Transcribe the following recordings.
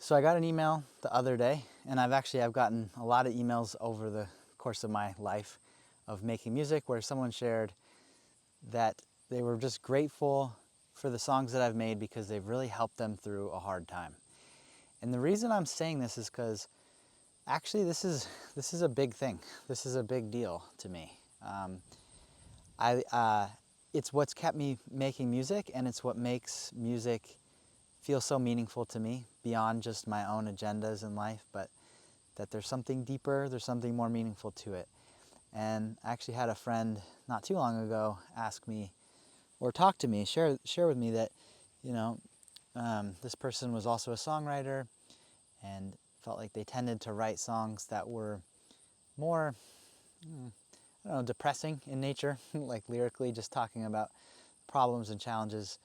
So I got an email the other day, and I've gotten a lot of emails over the course of my life of making music where someone shared that they were just grateful for the songs that I've made because they've really helped them through a hard time. And the reason I'm saying this is because actually this is a big thing. This is a big deal to me. It's what's kept me making music, and it's what makes music feel so meaningful to me beyond just my own agendas in life, but that there's something deeper, there's something more meaningful to it. And I actually had a friend not too long ago ask me or talk to me, share with me that, this person was also a songwriter and felt like they tended to write songs that were more, I don't know, depressing in nature, like lyrically just talking about problems and challenges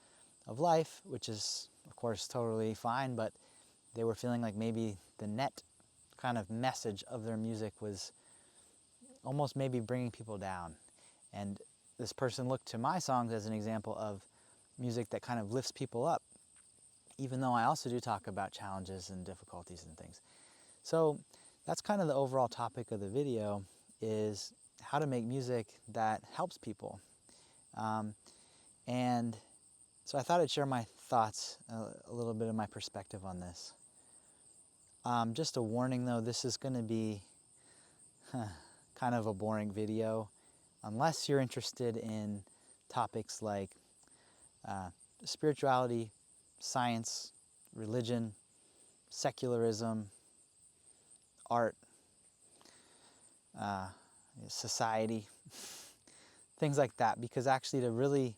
of life, which is, of course, totally fine, but they were feeling like maybe the net kind of message of their music was almost maybe bringing people down. And this person looked to my songs as an example of music that kind of lifts people up, even though I also do talk about challenges and difficulties and things. So that's kind of the overall topic of the video, is how to make music that helps people. And so I thought I'd share my thoughts, a little bit of my perspective on this. Just a warning though, this is going to be kind of a boring video unless you're interested in topics like spirituality, science, religion, secularism, art, society, things like that, because actually to really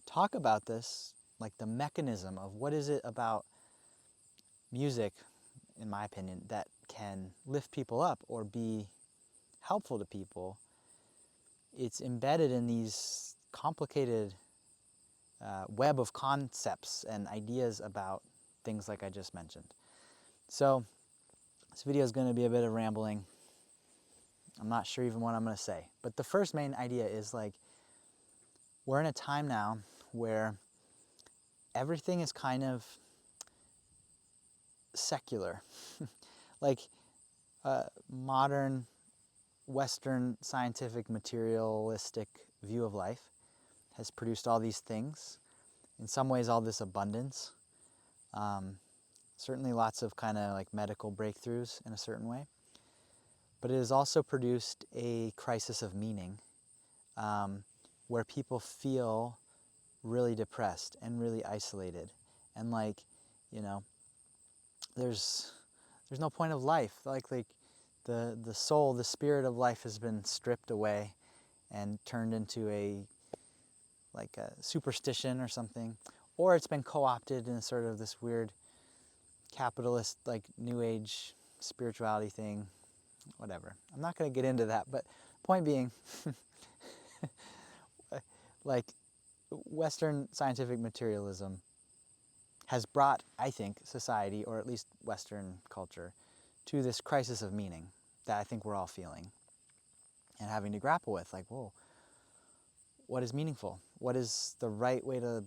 talk about this, like the mechanism of what is it about music, in my opinion, that can lift people up or be helpful to people, it's embedded in these complicated web of concepts and ideas about things like I just mentioned. So this video is going to be a bit of rambling. I'm not sure even what I'm going to say. But the first main idea is, like, we're in a time now where everything is kind of secular. Like modern Western scientific materialistic view of life has produced all these things. In some ways, all this abundance. Certainly lots of kind of like medical breakthroughs in a certain way. But it has also produced a crisis of meaning, where people feel really depressed and really isolated. And like, there's no point of life. Like the soul, the spirit of life has been stripped away and turned into a superstition or something, or it's been co-opted in sort of this weird capitalist, like new age spirituality thing, whatever. I'm not going to get into that, but point being, like Western scientific materialism has brought, I think, society, or at least Western culture, to this crisis of meaning that I think we're all feeling and having to grapple with. Like, whoa, what is meaningful? What is the right way to,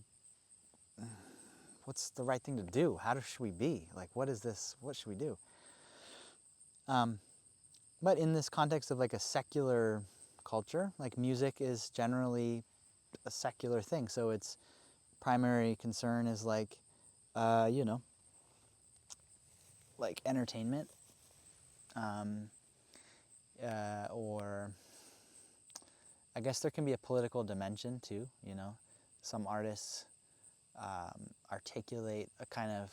what's the right thing to do? How should we be? Like, what is this? What should we do? But in this context of like a secular culture, like music is generally a secular thing. So its primary concern is like, like entertainment, or I guess there can be a political dimension too. Some artists articulate a kind of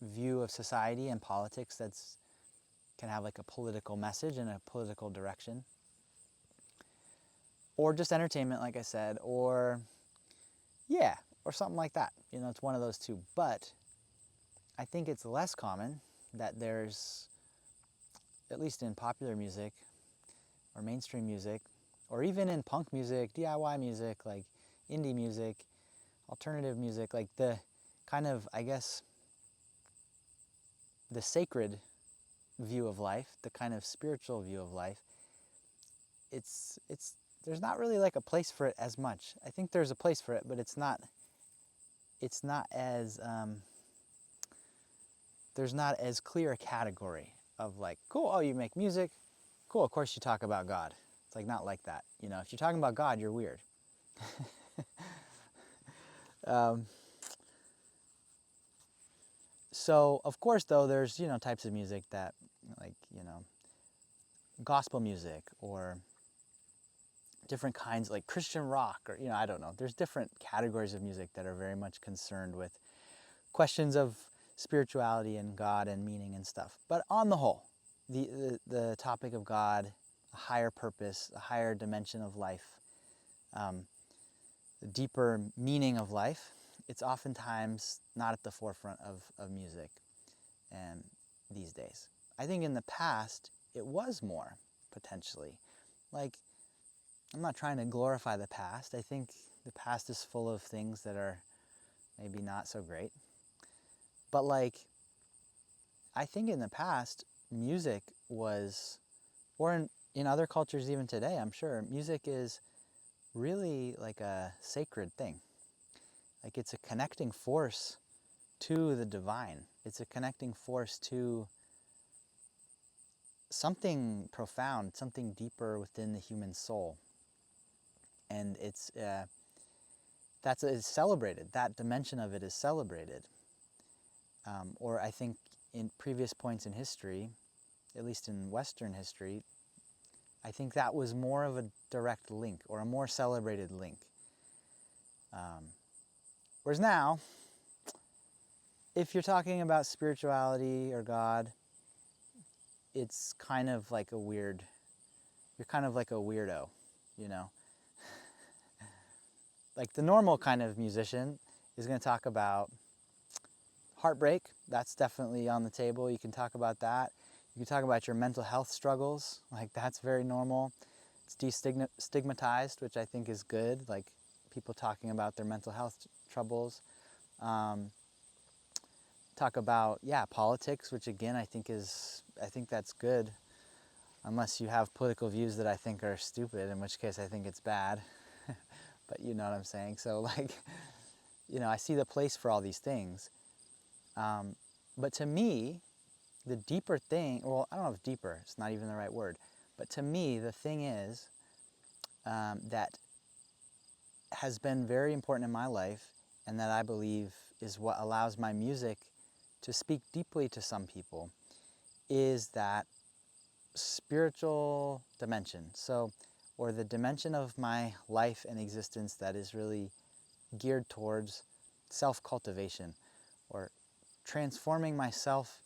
view of society and politics that's can have like a political message and a political direction. Or just entertainment, like I said, or something like that. It's one of those two. But I think it's less common that there's, at least in popular music or mainstream music, or even in punk music, DIY music, like indie music, alternative music, like the kind of, I guess, the sacred view of life, the kind of spiritual view of life, it's there's not really like a place for it as much. I think there's a place for it, but it's not as there's not as clear a category of like, cool, oh, you make music, cool, of course you talk about God. It's like not like that. You know, if you're talking about God, you're weird. So of course though, there's, types of music that like, gospel music or different kinds like Christian rock or, I don't know. There's different categories of music that are very much concerned with questions of spirituality and God and meaning and stuff. But on the whole, the topic of God, a higher purpose, a higher dimension of life, the deeper meaning of life, it's oftentimes not at the forefront of music and these days. I think in the past, it was more, potentially. Like, I'm not trying to glorify the past. I think the past is full of things that are maybe not so great. But like, I think in the past, music was, or in other cultures even today, I'm sure, music is really like a sacred thing. Like it's a connecting force to the divine. It's a connecting force to something profound, something deeper within the human soul. And it's celebrated. That dimension of it is celebrated. Or I think in previous points in history, at least in Western history, I think that was more of a direct link or a more celebrated link. Whereas now, if you're talking about spirituality or God, it's kind of like you're kind of like a weirdo, you know? Like the normal kind of musician is going to talk about heartbreak. That's definitely on the table. You can talk about that. You can talk about your mental health struggles. Like that's very normal. It's destigmatized, which I think is good. Like people talking about their mental health troubles. Talk about, politics, which again, I think that's good. Unless you have political views that I think are stupid, in which case I think it's bad. But you know what I'm saying? So like, I see the place for all these things. But to me, the deeper thing, well, I don't know if deeper, it's not even the right word, but to me, the thing is that has been very important in my life and that I believe is what allows my music to speak deeply to some people is that spiritual dimension. So, or the dimension of my life and existence that is really geared towards self-cultivation or transforming myself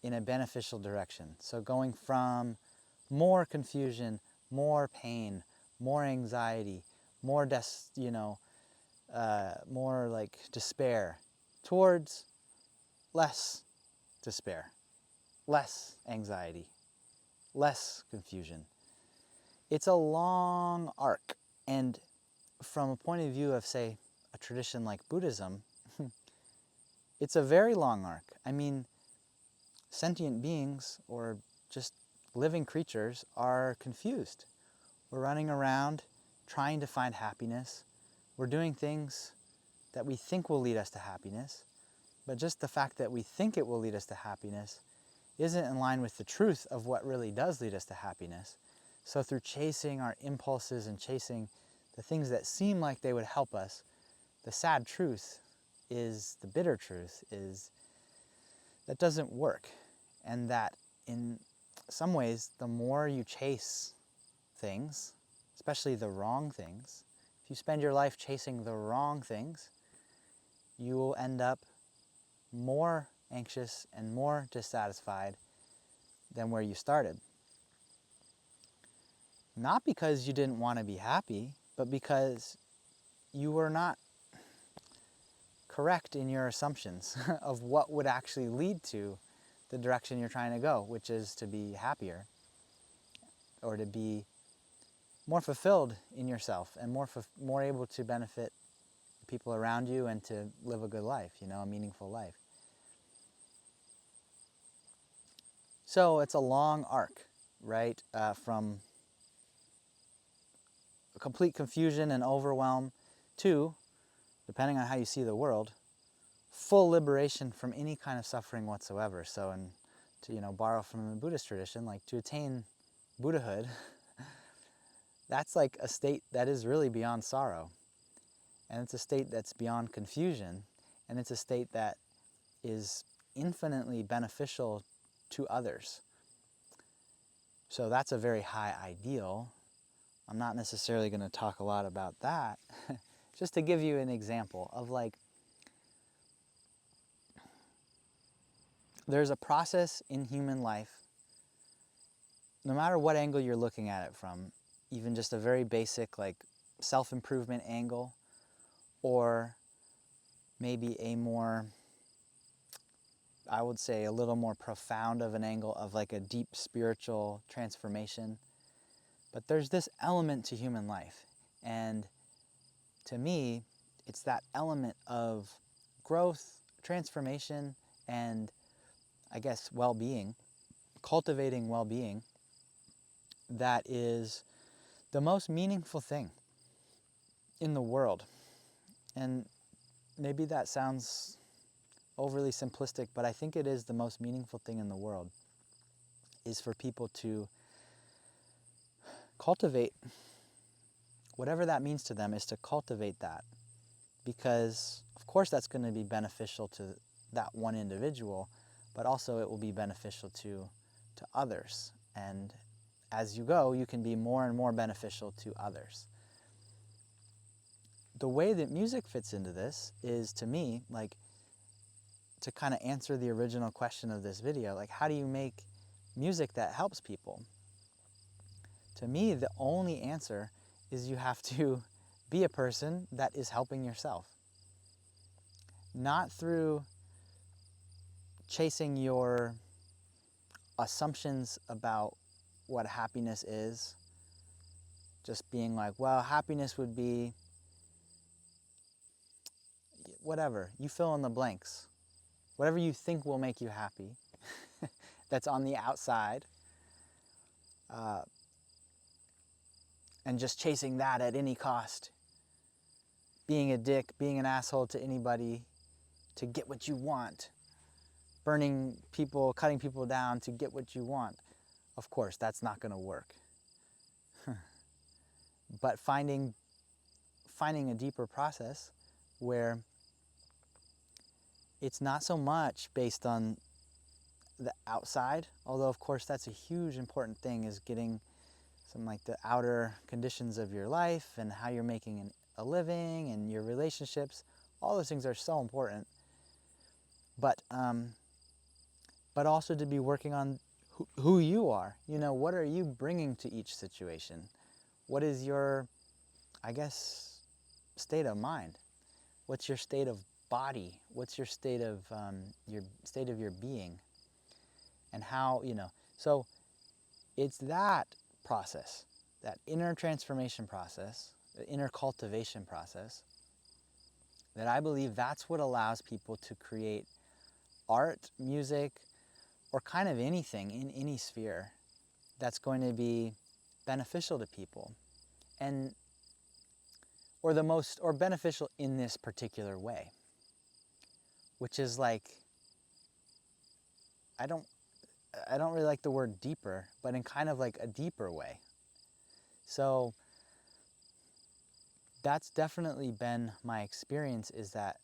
in a beneficial direction. So going from more confusion, more pain, more anxiety, more more like despair, towards less despair, less anxiety, less confusion. It's a long arc, and from a point of view of, say, a tradition like Buddhism, it's a very long arc. I mean, sentient beings or just living creatures are confused. We're running around trying to find happiness. We're doing things that we think will lead us to happiness, but just the fact that we think it will lead us to happiness isn't in line with the truth of what really does lead us to happiness. So through chasing our impulses and chasing the things that seem like they would help us, the sad truth is, the bitter truth is, that doesn't work. And that in some ways, the more you chase things, especially the wrong things, if you spend your life chasing the wrong things, you will end up more anxious and more dissatisfied than where you started. Not because you didn't want to be happy, but because you were not correct in your assumptions of what would actually lead to the direction you're trying to go, which is to be happier or to be more fulfilled in yourself and more able to benefit people around you and to live a good life, a meaningful life. So it's a long arc, right? From complete confusion and overwhelm to, depending on how you see the world, full liberation from any kind of suffering whatsoever. So, and to, you know, borrow from the Buddhist tradition, like to attain Buddhahood, that's like a state that is really beyond sorrow. And it's a state that's beyond confusion. And it's a state that is infinitely beneficial to others. So that's a very high ideal. I'm not necessarily going to talk a lot about that. Just to give you an example of like, there's a process in human life, no matter what angle you're looking at it from, even just a very basic like self-improvement angle, or maybe a more, I would say a little more profound of an angle of like a deep spiritual transformation. But there's this element to human life. And to me, it's that element of growth, transformation, and I guess well-being, cultivating well-being, that is the most meaningful thing in the world. And maybe that sounds overly simplistic, but I think it is the most meaningful thing in the world, is for people to cultivate whatever that means to them, is to cultivate that. Because of course that's going to be beneficial to that one individual, but also it will be beneficial to others. And as you go, you can be more and more beneficial to others. The way that music fits into this is, to me, like, to kind of answer the original question of this video, like, how do you make music that helps people? To me, the only answer is you have to be a person that is helping yourself. Not through chasing your assumptions about what happiness is, just being like, well, happiness would be whatever, you fill in the blanks. Whatever you think will make you happy, that's on the outside, and just chasing that at any cost. Being a dick, being an asshole to anybody to get what you want. Burning people, cutting people down to get what you want. Of course, that's not going to work. But finding a deeper process where it's not so much based on the outside, although of course that's a huge important thing, is getting some like the outer conditions of your life and how you're making a living and your relationships. All those things are so important. But also to be working on who you are. You know, what are you bringing to each situation? What is your, I guess, state of mind? What's your state of body? What's your state of your being? And how, you know, so it's that process, that inner transformation process, the inner cultivation process, that I believe that's what allows people to create art, music, or kind of anything in any sphere that's going to be beneficial to people, and or beneficial in this particular way, which is like, I don't really like the word deeper, but in kind of like a deeper way. So that's definitely been my experience, is that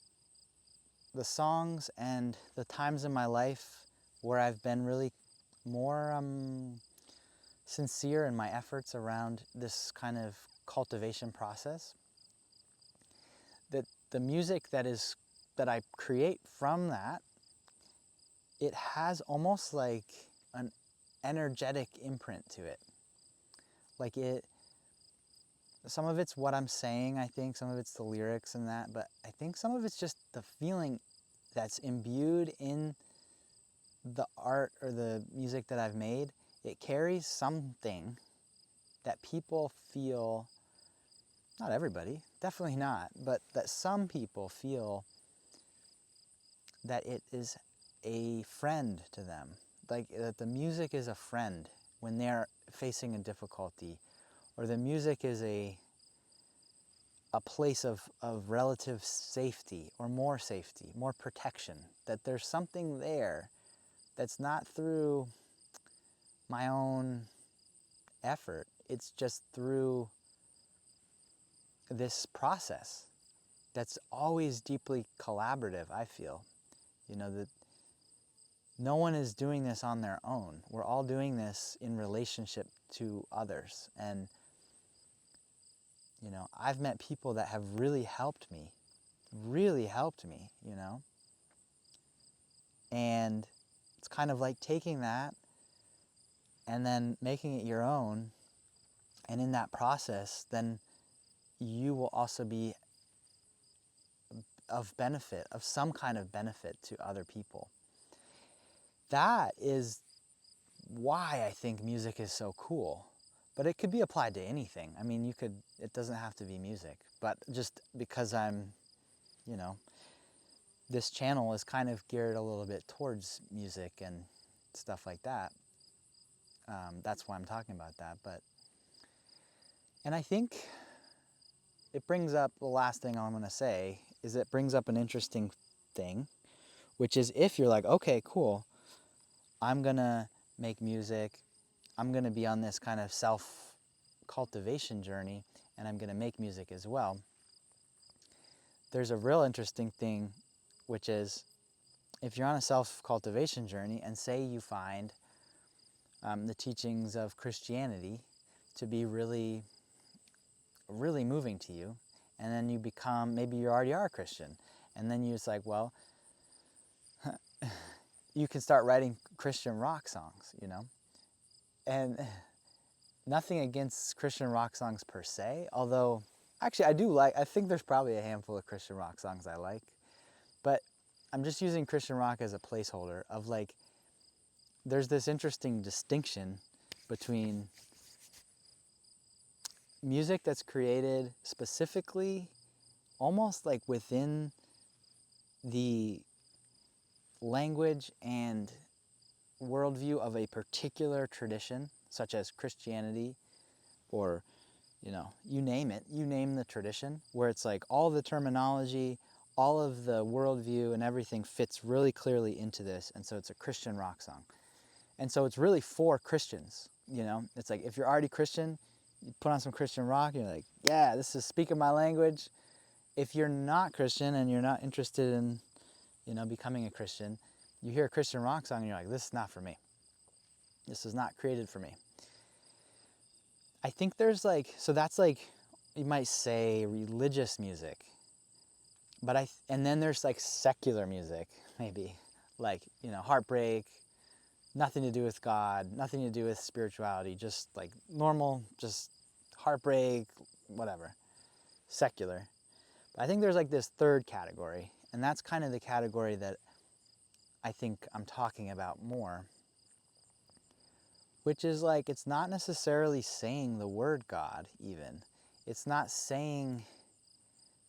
the songs and the times in my life where I've been really more sincere in my efforts around this kind of cultivation process, that the music that I create from that, it has almost like an energetic imprint to it. Like some of it's what I'm saying, I think, some of it's the lyrics and that, but I think some of it's just the feeling that's imbued in the art or the music that I've made. It carries something that people feel, not everybody, definitely not, but that some people feel that it is a friend to them. Like that the music is a friend when they're facing a difficulty, or the music is a a place of relative safety or more safety, more protection, that there's something there that's not through my own effort. It's just through this process that's always deeply collaborative, I feel. You know, that no one is doing this on their own. We're all doing this in relationship to others. And, you know, I've met people that have really helped me, you know. And it's kind of like taking that and then making it your own. And in that process, then you will also be of benefit, of some kind of benefit to other people. That is why I think music is so cool. But it could be applied to anything. I mean, it doesn't have to be music. But just because I'm, you know, this channel is kind of geared a little bit towards music and stuff like that. That's why I'm talking about that. And I think it brings up, the last thing I'm going to say is it brings up an interesting thing, which is if you're like, okay, cool, I'm going to make music, I'm going to be on this kind of self-cultivation journey, and I'm going to make music as well. There's a real interesting thing, which is if you're on a self-cultivation journey and say you find the teachings of Christianity to be really, really moving to you, and then you become, maybe you already are a Christian, and then you're just like, well, you can start writing Christian rock songs, you know? And nothing against Christian rock songs per se, although actually I think there's probably a handful of Christian rock songs I like, but I'm just using Christian rock as a placeholder of like, there's this interesting distinction between music that's created specifically almost like within the language and worldview of a particular tradition, such as Christianity, or, you know, you name it, you name the tradition, where it's like all the terminology, all of the worldview and everything fits really clearly into this, and so it's a Christian rock song. And so it's really for Christians, you know? It's like if you're already Christian, you put on some Christian rock, and you're like, yeah, this is speaking my language. If you're not Christian and you're not interested in, you know, becoming a Christian, you hear a Christian rock song and you're like, this is not for me. This is not created for me. I think there's like, so that's like, you might say religious music, but and then there's like secular music, maybe, like, you know, Heartbreak, nothing to do with God, nothing to do with spirituality, just like normal, just Heartbreak, whatever, secular. But I think there's like this third category, and that's kind of the category that I think I'm talking about more, which is like, it's not necessarily saying the word God even. It's not saying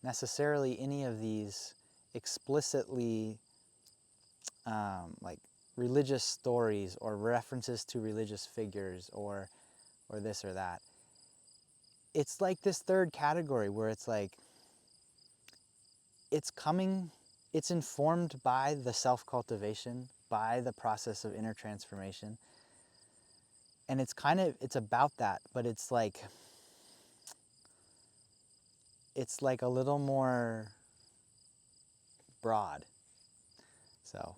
necessarily any of these explicitly like religious stories or references to religious figures or this or that. It's like this third category where it's like, it's informed by the self-cultivation, by the process of inner transformation. And it's about that, but it's like a little more broad. So,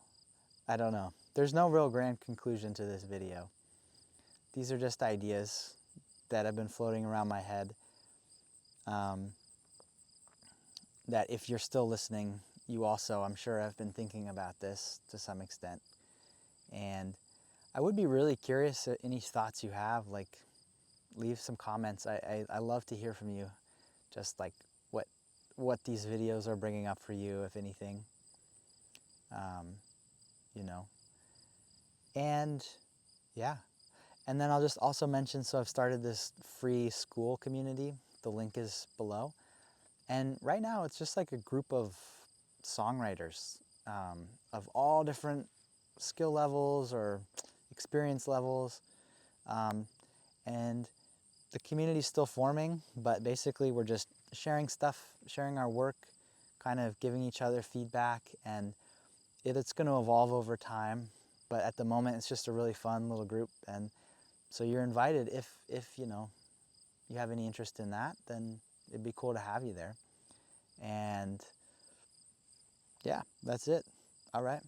I don't know. There's no real grand conclusion to this video. These are just ideas that have been floating around my head. That if you're still listening, you also, I'm sure, have been thinking about this to some extent. And I would be really curious at any thoughts you have, like leave some comments. I love to hear from you, just like what these videos are bringing up for you, if anything. You know. And yeah. And then I'll just also mention, so I've started this free school community. The link is below. And right now it's just like a group of songwriters of all different skill levels or experience levels. And the community's still forming, but basically we're just sharing stuff, sharing our work, kind of giving each other feedback, and it's going to evolve over time. But at the moment, it's just a really fun little group, and so you're invited if you know you have any interest in that, then it'd be cool to have you there. And yeah, that's it. All right.